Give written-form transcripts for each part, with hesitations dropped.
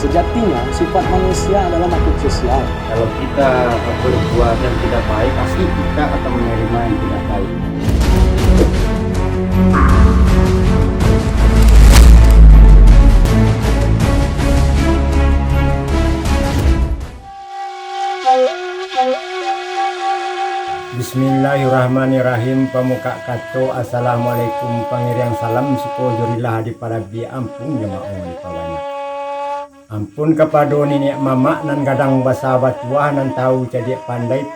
Sejatinya, sifat manusia adalah makhluk sosial. Kalau kita berbuat yang tidak baik, pasti kita akan menerima yang tidak baik. Bismillahirrahmanirrahim. Pemuka kato assalamualaikum pangiriang salam supojurilah di parabi ampun jemaah di pawana. Ampun kepada nenek mama nan gadang basa batua nan tahu jadi pandai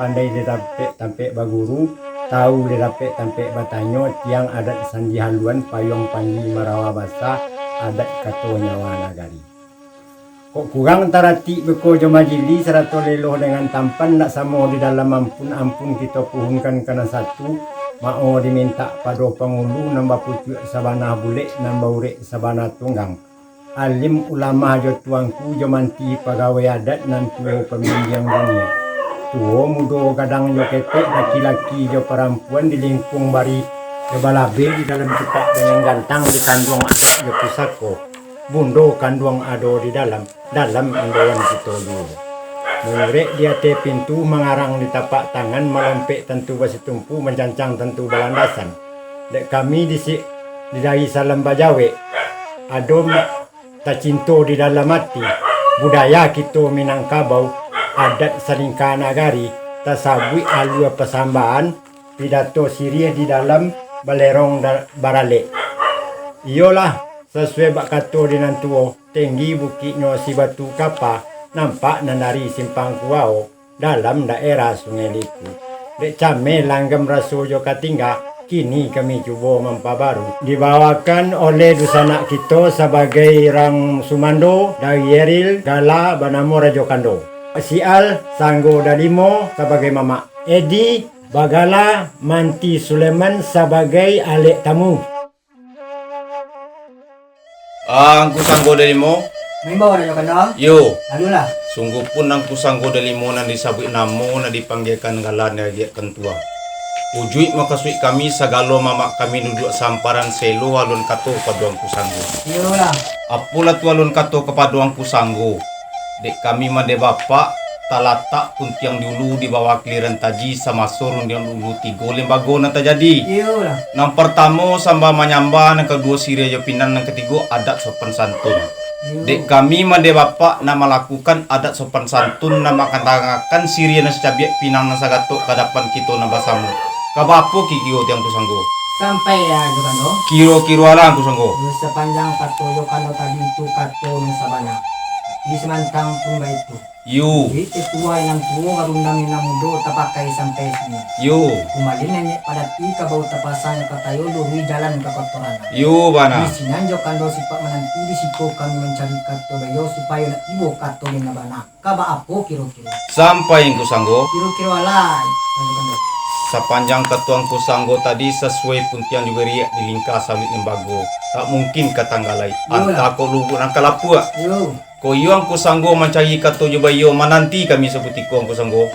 tampe baguru, tahu didapet tampe batanyo tiang adat sandi haluan payung panji marawa basa adat kato nyawa nagari. Kok kurang tarati beko jo majili serato lelo dengan tampan nak samo di dalam ampun kita puhunkan karena satu mau diminta pado pangulu nambah pucuk sabana bule nambah urek sabana tunggang. Alim ulama jo tuangku jo manti pegawai adat nan tuo pemilihan dunia. Tuo mudo kadang jo ketek laki-laki jo perempuan di lingkung bari jo balabe di dalam cepak dengan gantang di kandung anak jo pusako. Bundo kandung ado di dalam andoan kita dulu. Menurek dia te pintu mengarang di tapak tangan melempek tentu basi tumpu mencancang tentu balandasan. Dek kami didai salam bajawe. Ado tak cinto di dalam hati. Budaya kita Minangkabau adat salingka nagari tasabui alua pesambahan pidato sirih di dalam balerong barale. Iyalah sesuai bak kato di nantuo tinggi bukitnya si batu kapa nampak nandari simpang kuao dalam daerah Sungai Liku. Dek came langgam raso jo katingga kini kami cuba mempabaru dibawakan oleh dusanak kita sebagai Rang Sumando dari Yeril Gala Banamo Rajo Kando. Sial Sanggo Dalimo sebagai Mama. Edi Bagala Manti Suleman sebagai alek tamu. Angku sanggo dalimo. Membawa Rajo Kando. Yo. Lalulah. Sungguh pun angku sanggo dalimo nan disabui namo na dipanggilkan galan dari kentua. Ujui makasui kami sagalo mama kami duduk samparan selo alun kato paduangku sanggo. Iyalah. Apula tu alun kato kepaduangku sanggo. Dek kami mande bapak talatak pun tiang dulu di bawah keliran taji sama sorun yang dulu tiga lembago na terjadi. Iyalah. Nang pertama samba menyamba, nang kedua siria pinan, nang ketiga adat sopan santun. Dek kami mande bapak na melakukan adat sopan santun na makan tangakan siria na secabiak pinang na sagato kadapan kita na basamu. Kabapo kikio tiang kusanggo. Sampai ya Rajo Kando. Kiro alang kusanggo. Sepanjang kato Rajo Kando tadi itu kato ng sabana. Di semantang pun itu. Yu. Jadi tua yang tua karundang yang mudo tapakai sampai sini. Yu. Kumalin nanya pada tika bau tapasanya katayo luhui jalan ke kotoran. Yu bana. Di sini jo kando sipak menanti di situ kami mencari kato bayo supaya nak ibu kato yang nabana. Kaba apo kiro-kiro. Sampai yang kusanggo. Kiro-kiro alai. Kando. Sepanjang ketuang kusanggo tadi sesuai puntian juga riak di lingkar sawit lembago. Tak mungkin katanggalai. Anta ko lubuk nang kalapua. Yo. Ko iyo ang kusanggo mencari kato juga iyo mananti kami sebuti ko ang kusanggo.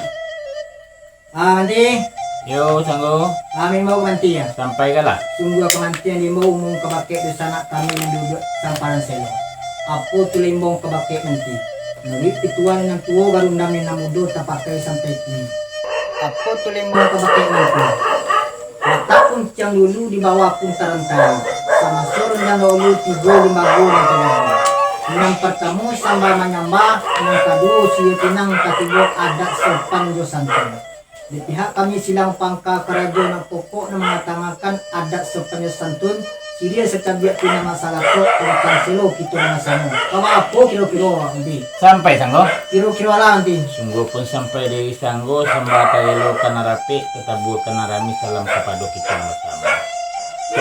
Manti. Yo, sanggo. Amin mau manti ya. Sampai kalah. Sungguh kemantian di mau umum kebakit di sana kami menduduk samparan selo. Apo tulimbong kebakit nanti. Nulit ituan ng tuwo garundam ni namudo tapakai sampai kini. Apo tulimbong kebakit nanti. Letakun tiang dulu di bawah pun tarantara. Sama sorong dan lalu 3-5 na terjadi. Yang pertama sambal menyambah, yang kedua siya pinang katigo adat sopan jo santun. Di pihak kami silang pangka kerajaan ng pokok na mengatangakan adat sopan jo santun, siya sekabiak pinang masalah to tentang selo kita nasamo. Kama po kiro-kiro nanti. Sampai sanggo. Kiro-kiro lah nanti. Sungguh pun sampai dari sanggo samba kayelo kanarapi tetabu kanarami salam kepada kita bersama.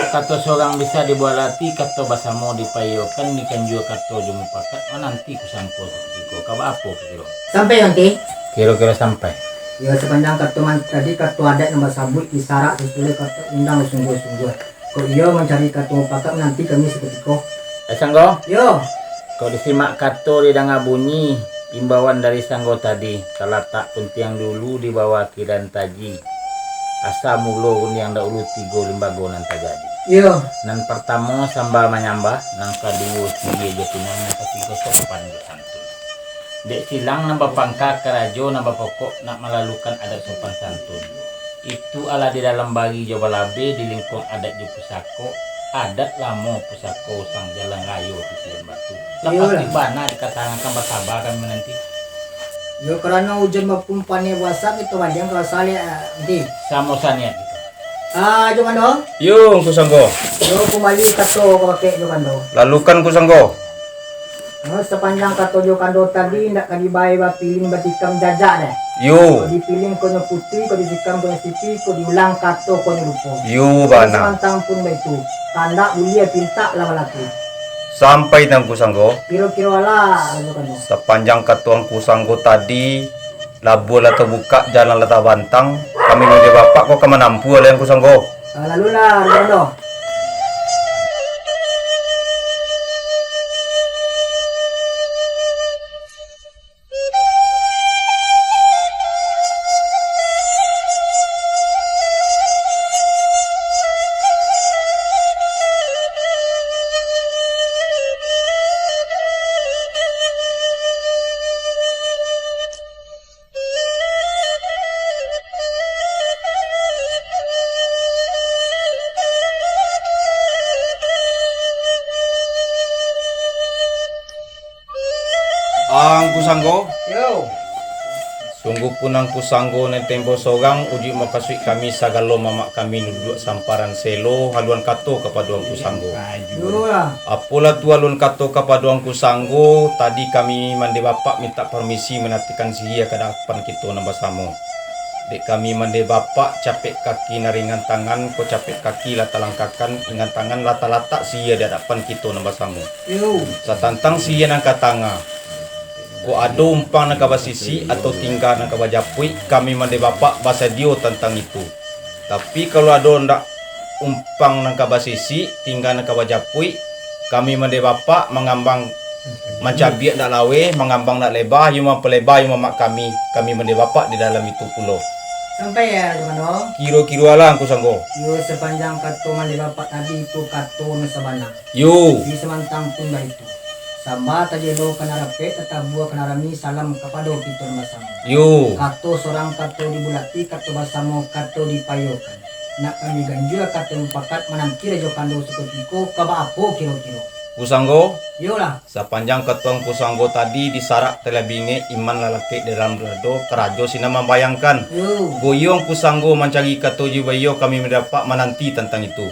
Kato seorang bisa dibualati kato basamo dipayokan di kanjua kato jumupakat nanti kusangko seperti kaba apo kiro. Sampai nanti. Kira-kira sampai. Ya sepanjang kartu tadi kartu adat nomor sabut isarak sesuai kartu undang sungguh-sungguh. Kok iya mencari kartu pakat nanti kami seperti kok. Sanggo. Yo. Kau disimak kato di danga bunyi imbauan dari sanggo tadi. Talatak puntiang dulu di bawah kiran taji. Asa mulo yang dah ulu 3 lembago nan terjadi. Yo. Nan pertama sambal menyambah, nan kedua siye jo pinang, nan ketiga sopan jo santun. Dek silang nambah pangka kerajo nambah pokok nak melalukan adat sopan santun. Itu ala di dalam bagi Jawa Labe di lingkung adat di Pusako, adat lamo Pusako sang jalan rayo di Sian Batu. Lepas di bana dikatakan basaba kami nanti. Yo karena hujan mapumpane wasak itu panjang kalau saya di. Samosan ya gitu. Jo kando. Yung kusanggo. Yo kembali kato pakai jo kando. Lalukan kusanggo. Sepanjang kato jo kando tadi ndak kadibai ba piling batikam jajak deh. Yo. Ko dipiling kono putih, ko disikam kono sipi, ko diulang kato kono rupo. Yo bana. Mantang pun itu. Tanda ulia pinta lama laki. Sampai nang kusanggo. Kiro-kiro ala jo kando. Sepanjang katuang kusanggo tadi labu atau buka jalan lata bantang kami menjadi bapak kok kemanampu oleh yang kusanggo. Lalu lah jo kando. Ang kusanggo, Yo. sungguh pun ang kusanggo ng tempo sogang uji makasui kami sa galo mamak kami nuduk samparan selo haluan kato kepada ang kusanggo. Yo lah. Apola tu haluan kato kepada ang kusanggo tadi kami mandi bapak minta permisi menatikan sihia kadapan kita nambah samo. Dek kami mandi bapak capek kaki naringan tangan ko capek kaki lata langkakan ingan tangan lata-lata sihia di hadapan kita nambah samo. Yo. Satantang sihia nang katanga. Ko ado umpang na kabasisi atau tinggal na kabajapui kami mandi bapak bahasa dio tentang itu. Tapi kalau ado ndak umpang na kabasisi tinggal na kabajapui kami mandi bapak mengambang mancabiak ndak lawe mengambang ndak lebah yuma pelebah yuma mak kami mandi bapak di dalam itu pulau. Sampai ya jo kando. Kiro-kiro alang ku sanggo. Yo sepanjang kato mandi bapak tadi itu kato na sabana. Yo. Di semantang pun itu. Samba tajelo kanarape tatabuah kanarami salam kepada kita bersama. Yo. Kato seorang kato dibulati kato bersama kato dipayokan. Nak kami ganjua kato mupakat menanti rejo kando sekotiko kaba apo kiro-kiro. Kusanggo, Yo lah. sepanjang ketuang kusanggo tadi disarak telebinge iman lalaki dalam rado kerajo sina membayangkan. Yo. Goyong kusanggo mencari katoji bayo kami mendapat menanti tentang itu.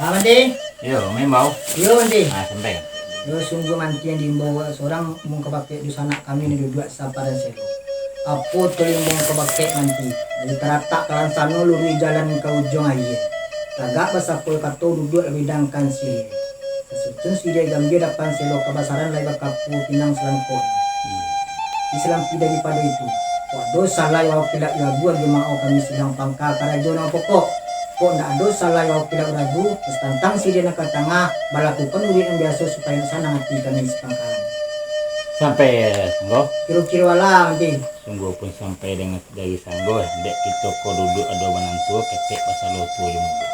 Mandi. Yo, memang. Yo mandi. Nah, sampai. Yo sungguh manti yang dibawa seorang mung kebake di sana kami ni dua samparan selo. Apo tuling mung kebake manti. Dari terata kalan sano luri jalan ke ujung aye. Tagak basapul kato duduk lebidangkan siri. Sesutun siri gambir dapan selo kebasaran lai bakapu pinang selangkon. Islam tidak daripada itu. Waduh salah yang pilak lagu agi mau kami sidang pangka karajo nang pokok. Kok ndak ada salah yang pilak ragu tentang siri nak tengah balakukan urin yang biasa supaya sana hati kami sepangkalan. Sampai sanggo. Kira-kira lah nanti. Sungguh pun sampai dengan dari sanggo dek kita ko duduk ada menantu ketek pasal lotu yang muda.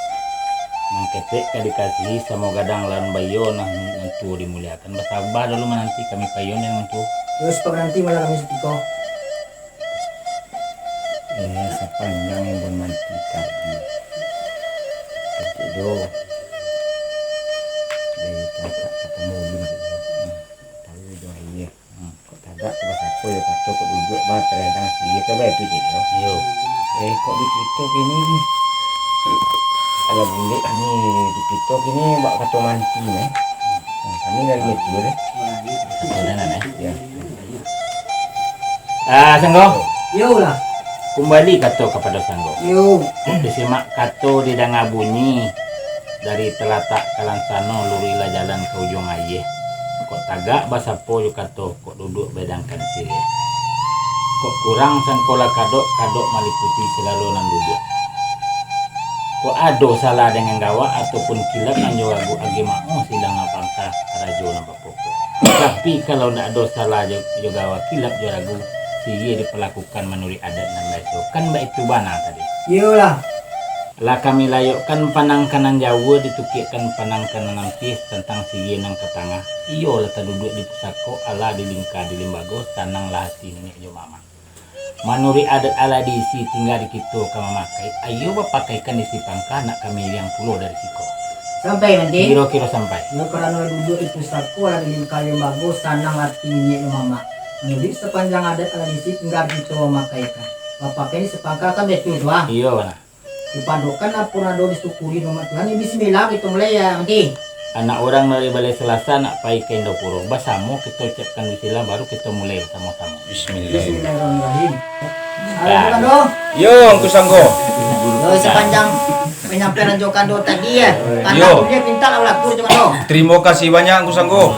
Nang ketek ka dikasih sama gadang lan bayo nang menantu dimuliakan. Bersabar dulu menanti kami payon dan menantu. Terus pak nanti malah kami setiko. Sepanjang yang bermanti tadi do dari kakak ketemu gitu tahu do iya kok tagak bahasa apa ya kata kok duduk bah terhadang sih ke bae itu gitu Yo. kok di TikTok ini ala bule kami di TikTok ini bak kata manti kami dari itu deh ya Sanggo. Yo lah. Kembali kato kepada sanggo. Yo. Disimak kato di danga bunyi dari telatak kalansano lurilah jalan ke ujung aye. Kok tagak basapo yo kato kok duduk bedangkan siri. Kok kurang sangkola kadok maliputi selalu nang duduk. Kok ado salah dengan gawa ataupun kilap nang yo agu agi mau silang apangka karajo nang bapoko. Tapi kalau ndak ada salah yo gawa kilap yo ragu siye diperlakukan menurut adat dan baik kan baik itu bana tadi. Yo lah. Lah kami layukkan panangkanan Jawa ditukikkan panangkanan Ampis tentang siye nang ketangah. Iyo lah duduk di pusako ala di lingka di limbago tanang lahati nenek jo mama. Manuri adat ala diisi tinggal di kita kama makai. Ayo bapakaikan isi pangka nak kami yang pulau dari siko. Sampai nanti. Kira-kira sampai. Yo karena duduk di pusatku ala di lingkar yang bagus tanang hati nenek yo mama. Menurut sepanjang adat ala diisi tinggal di kita makaikan. Bapak ini sepangka kan betul doang. Iyo lah. Dipadukan apa nado disyukuri nama Tuhan. Ini bismillah kita mulai ya nanti. Anak orang dari balai Selasa nak pai ke Indopuro. Basamu kita ucapkan bismillah baru kita mulai sama-sama. Bismillah. Bismillahirrahmanirrahim. Ya. Ayo kando. Yo Angku Sanggo. Yo sepanjang penyampaian Jokando tadi ya. Yo. Karena dia minta lah laku Jokando. Terima kasih banyak Angku Sanggo.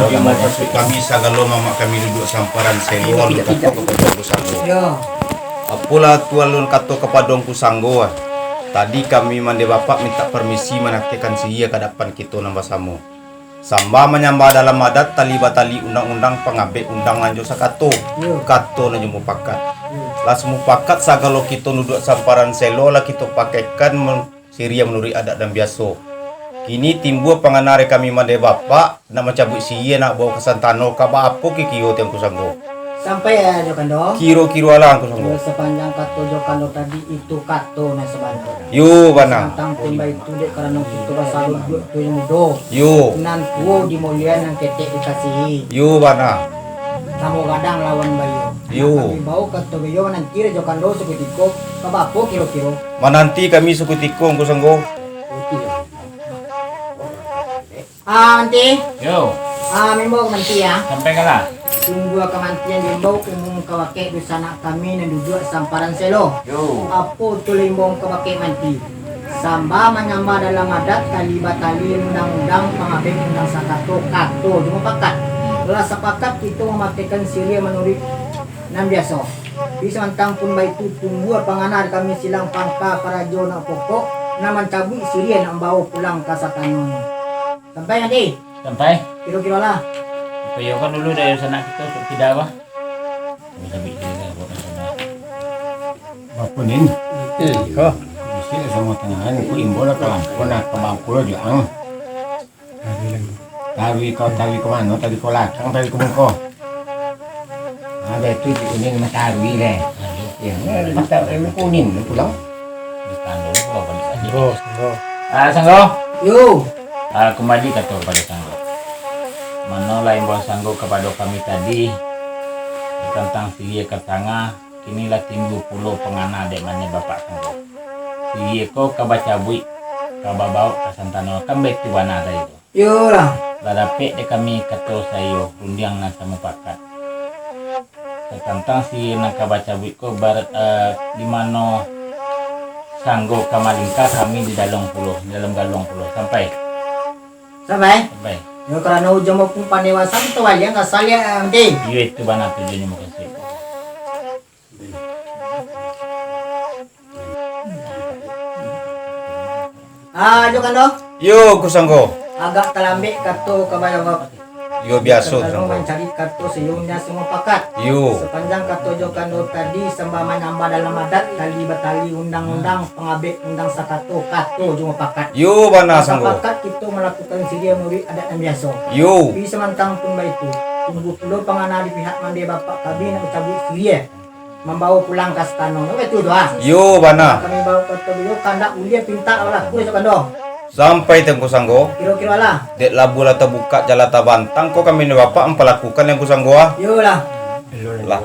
Terima kasih kami sagalo mama kami duduk samparan selo lalu kato kepada Angku Sanggo. Yo. Apalah tualun kato kepada Angku Sanggo. Tadi kami mande bapak minta permisi menaktikan siya ke depan kita nambah samu. Samba menyambah dalam adat tali batali undang-undang pengambil undangan jo sakato. Kato na jumu pakat. Lah semu pakat sagalo kita nuduk samparan selo lah kita pakaikan siria menurut adat dan biasa. Kini timbul penganare kami mande bapak nak mencabut siya nak bawa ke santano kaba apa kikiyo tiang kusanggo. Sampai ya Jokando. Kiro-kiro lah kusanggo. Sepanjang kato Jokando tadi itu kato na sebanyak. Yo bana. Tentang timba itu dek karena kita basalu duduk tu yang mudo. Yo. Nan tuo di mulian yang ketek dikasihi. Yo bana. Kamu kadang lawan bayo. Yo. Kami bau kato bayo nanti Jokando sekutiko kabapo kiro-kiro. Mananti kami suku tikung kusanggo. Nanti. Yo, Mimbo nanti ya. sampai kalah. Tunggu kemantian limbau umum kawake dusana kami nan duduk samparan selo. Yo. Apo tu limbau kawake manti. Samba menyamba dalam adat tali batali undang-undang pengabek undang sakato kato cuma pakat. Telah sepakat kita memakaikan siria menurut nan biasa. Bisa mantang pun baitu tunggu panganar kami silang pangka para jona pokok na mencabut siria nak bawa pulang ke satanon. Sampai nanti. Sampai. Kira-kira lah. Payokan dulu dari sana kita untuk tidak apa. Bisa bikin buat sana. Apa nih? Kok di sini sama tengahan ku imbola kalampo na kamangkulo di ang. Tawi kemana? Tadi kau lakang, tadi kau bengko. Ada itu ini nama tawi deh. Ya, mata ini kuning, pulang. Di kandung kalau balik lagi. Sanggo. Sanggo. Yo. Kembali kata kepada Sanggo. Mana lain buang Sanggo kepada kami tadi tentang siye ketanga kinilah timbul pulau pengana dek mana bapak Sanggo. Siye ko kabaca bui kababau kasantano kan baik tu wana tadi itu. Yo lah. Ladape dek kami kato sayo rundiang na sama pakat. Tentang si nak kabaca bui ko barat di mana Sanggo kamalingka kami di dalam galong pulau sampai. Yo karena ujung maupun panewasan itu wali yang kasal ya nanti. Iya itu bana tujuannya mau kasih. Jokando. Yo kusanggo. Agak terlambat kato kabayang Yo biasa kalau kusanggo. mencari kato seyungnya semua pakat. Yo. Sepanjang kato Jokando tadi sembah menambah dalam adat tali batali undang-undang pengabek undang sakato kato cuma pakat. Yo bana sanggo. Pakat kita melakukan sidia murid adat yang biasa. Yo. Bisa mantang pun itu. Tunggu pulau pengana di pihak mandi bapak kami nak cabut sidia. Membawa pulang ke Stanong. Itu doa. Yo bana. Kami bawa kato beliau kandak ulia pinta olah kuis Jokando. Sampai tengku sanggo. Kira-kira lah. Dek labu la buka jalata bantang kok kami ni bapak mempelakukan yang kusanggo ah. Yo lah. Lah.